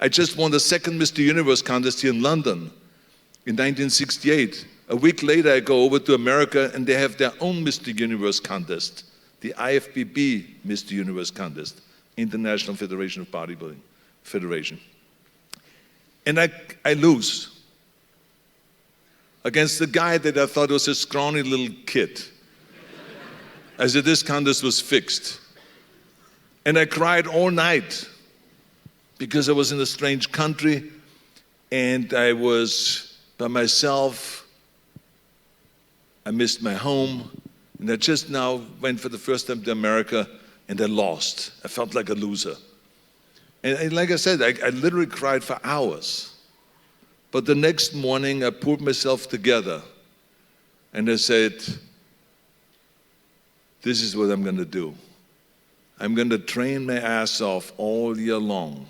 I just won the second Mr. Universe contest here in London in 1968. A week later, I go over to America and they have their own Mr. Universe contest, the IFBB Mr. Universe contest, International Federation of Bodybuilding Federation. And I lose against the guy that I thought was a scrawny little kid. I said, this contest was fixed. And I cried all night because I was in a strange country and I was by myself. I missed my home, and I just now went for the first time to America and I lost. I felt like a loser. And like I said, I literally cried for hours. But the next morning, I pulled myself together and I said, this is what I'm going to do. I'm going to train my ass off all year long.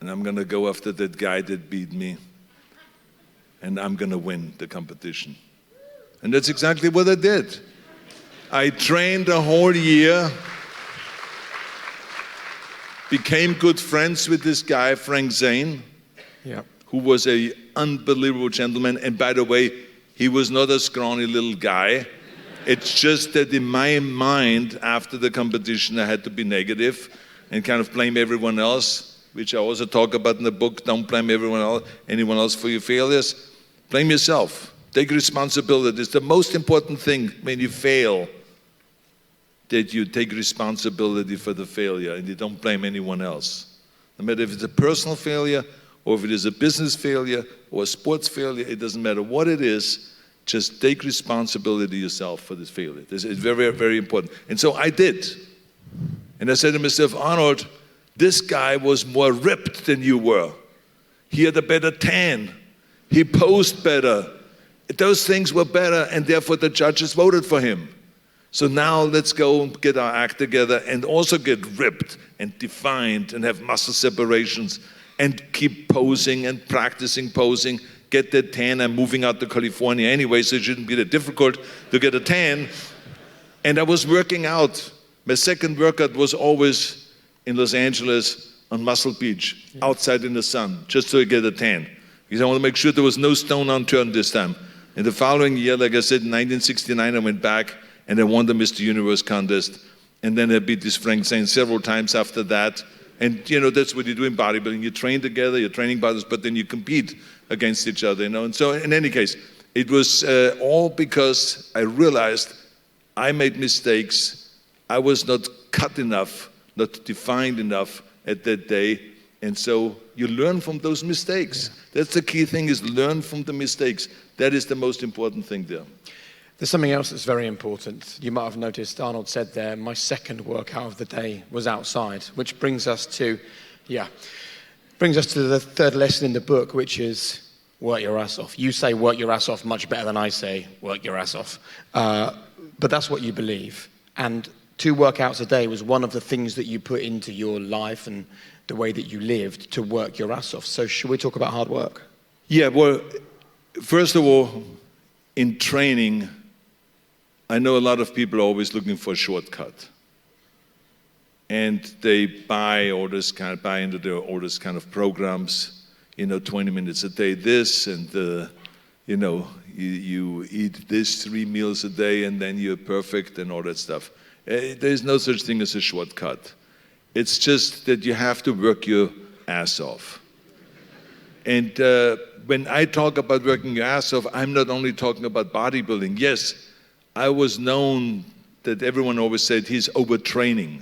And I'm going to go after that guy that beat me. And I'm going to win the competition. And that's exactly what I did. I trained a whole year. Became good friends with this guy, Frank Zane, who was an unbelievable gentleman. And by the way, he was not a scrawny little guy. It's just that in my mind, after the competition, I had to be negative and kind of blame everyone else, which I also talk about in the book. Don't blame anyone else for your failures. Blame yourself. Take responsibility. It's the most important thing when you fail, that you take responsibility for the failure and you don't blame anyone else. No matter if it's a personal failure or if it is a business failure or a sports failure, it doesn't matter what it is, just take responsibility yourself for this failure. This is very, very important. And so I did. And I said to myself, Arnold, this guy was more ripped than you were. He had a better tan. He posed better. Those things were better, and therefore the judges voted for him. So now let's go and get our act together and also get ripped and defined and have muscle separations and keep posing and practicing posing. Get that tan. I'm moving out to California anyway, so it shouldn't be that difficult to get a tan. And I was working out. My second workout was always in Los Angeles on Muscle Beach, outside in the sun, just so I get a tan. Because I want to make sure there was no stone unturned this time. In the following year, like I said, in 1969, I went back and I won the Mr. Universe contest. And then I beat this Frank Zane several times after that. And that's what you do in bodybuilding. You train together, you're training partners, but then you compete against each other, And so in any case, it was all because I realized I made mistakes. I was not cut enough, not defined enough at that day. And so you learn from those mistakes. That's the key thing, is learn from the mistakes. That is the most important thing there. There's something else that's very important. You might have noticed Arnold said there, my second workout of the day was outside, which brings us to the third lesson in the book, which is work your ass off. You say work your ass off much better than I say work your ass off. But that's what you believe. And 2 workouts a day was one of the things that you put into your life and the way that you lived to work your ass off. So should we talk about hard work? Yeah, well, first of all, in training, I know a lot of people are always looking for a shortcut. And they buy into all this kind of programs, 20 minutes a day this, and you eat this 3 meals a day and then you're perfect and all that stuff. There's no such thing as a shortcut. It's just that you have to work your ass off. And when I talk about working your ass off, I'm not only talking about bodybuilding. Yes, I was known that everyone always said he's overtraining.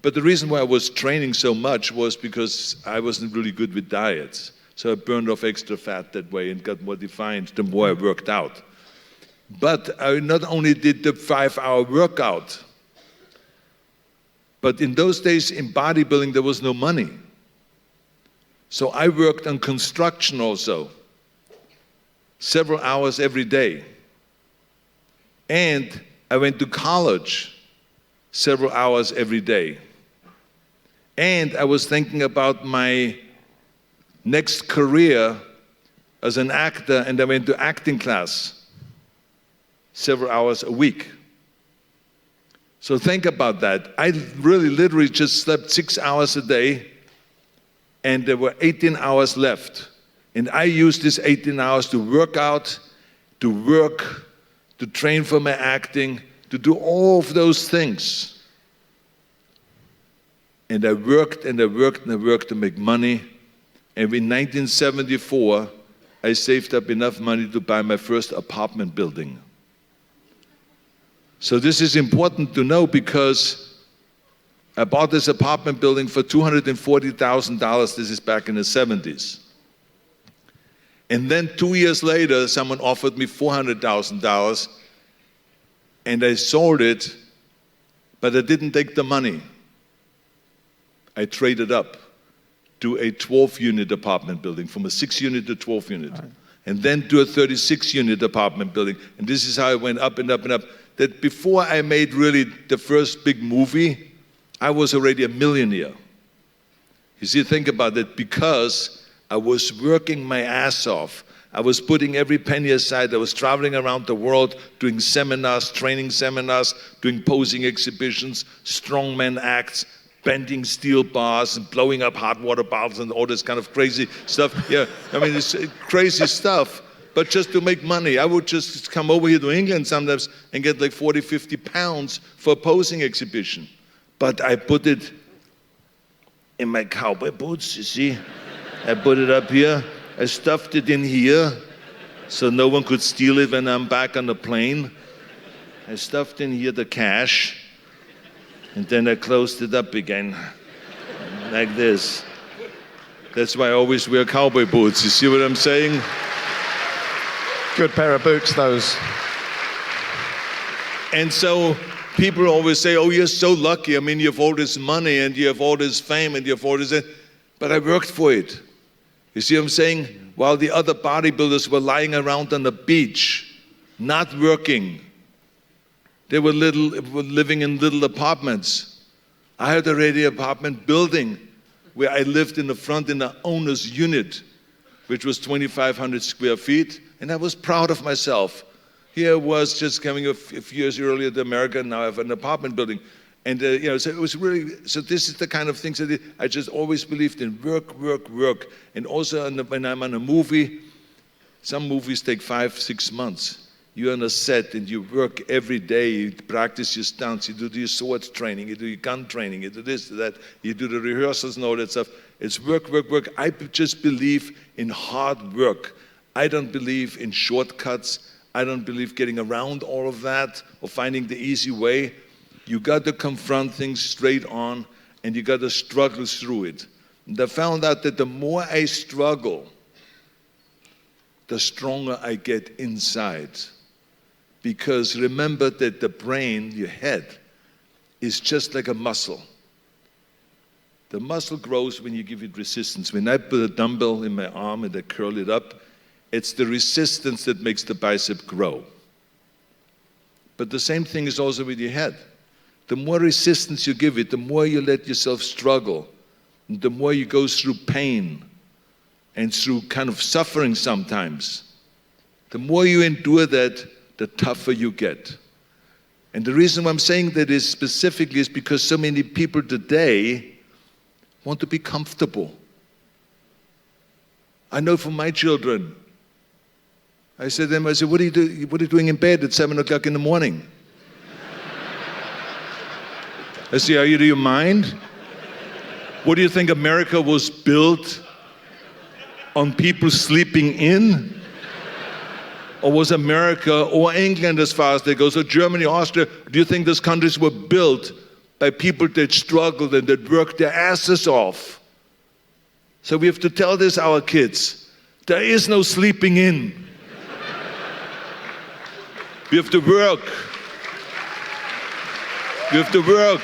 But the reason why I was training so much was because I wasn't really good with diets. So I burned off extra fat that way and got more defined the more I worked out. But I not only did the 5-hour workout, but in those days in bodybuilding there was no money. So I worked on construction also, several hours every day. And I went to college several hours every day. And I was thinking about my next career as an actor, and I went to acting class several hours a week. So think about that. I really literally just slept 6 hours a day and there were 18 hours left. And I used these 18 hours to work out, to work, to train for my acting, to do all of those things. And I worked and I worked and I worked to make money. And in 1974, I saved up enough money to buy my first apartment building. So this is important to know because I bought this apartment building for $240,000. This is back in the 70s. And then 2 years later, someone offered me $400,000 and I sold it, but I didn't take the money. I traded up to a 12-unit apartment building, from a 6-unit to 12-unit, right. And then to a 36-unit apartment building. And this is how I went up and up and up. That before I made really the first big movie, I was already a millionaire. You see, think about it, because I was working my ass off. I was putting every penny aside. I was traveling around the world, doing seminars, training seminars, doing posing exhibitions, strongman acts, bending steel bars and blowing up hot water bottles and all this kind of crazy stuff. Yeah, I mean, it's crazy stuff, but just to make money. I would just come over here to England sometimes and get like 40, 50 pounds for a posing exhibition. But I put it in my cowboy boots, you see. I put it up here. I stuffed it in here so no one could steal it when I'm back on the plane. I stuffed in here the cash. And then I closed it up again, like this. That's why I always wear cowboy boots. You see what I'm saying? Good pair of boots, those. And so people always say, oh, you're so lucky. I mean, you have all this money and you have all this fame and you have all this. But I worked for it. You see what I'm saying? While the other bodybuilders were lying around on the beach, not working. They were living in little apartments. I had already an apartment building where I lived in the front in the owner's unit, which was 2,500 square feet, and I was proud of myself. Here I was just coming a few years earlier to America, and now I have an apartment building. And so it was really, so this is the kind of things that I just always believed in, work, work, work. And also when I'm on a movie, some movies take 5-6 months. You're on a set and you work every day, you practice your stunts, you do your sword training, you do your gun training, you do this, that, you do the rehearsals and all that stuff. It's work, work, work. I just believe in hard work. I don't believe in shortcuts. I don't believe getting around all of that or finding the easy way. You got to confront things straight on and you got to struggle through it. And I found out that the more I struggle, the stronger I get inside. Because remember that the brain, your head, is just like a muscle. The muscle grows when you give it resistance. When I put a dumbbell in my arm and I curl it up, it's the resistance that makes the bicep grow. But the same thing is also with your head. The more resistance you give it, the more you let yourself struggle, and the more you go through pain and through kind of suffering sometimes. The more you endure that, the tougher you get. And the reason why I'm saying that is specifically is because so many people today want to be comfortable. I know from my children, I said to them, what are you doing in bed at 7 o'clock in the morning? I say, are you out of your mind? What do you think America was built on people sleeping in? Or was America or England, as far as they go, so Germany, Austria, do you think those countries were built by people that struggled and that worked their asses off? So we have to tell this our kids. There is no sleeping in. We have to work. We have to work.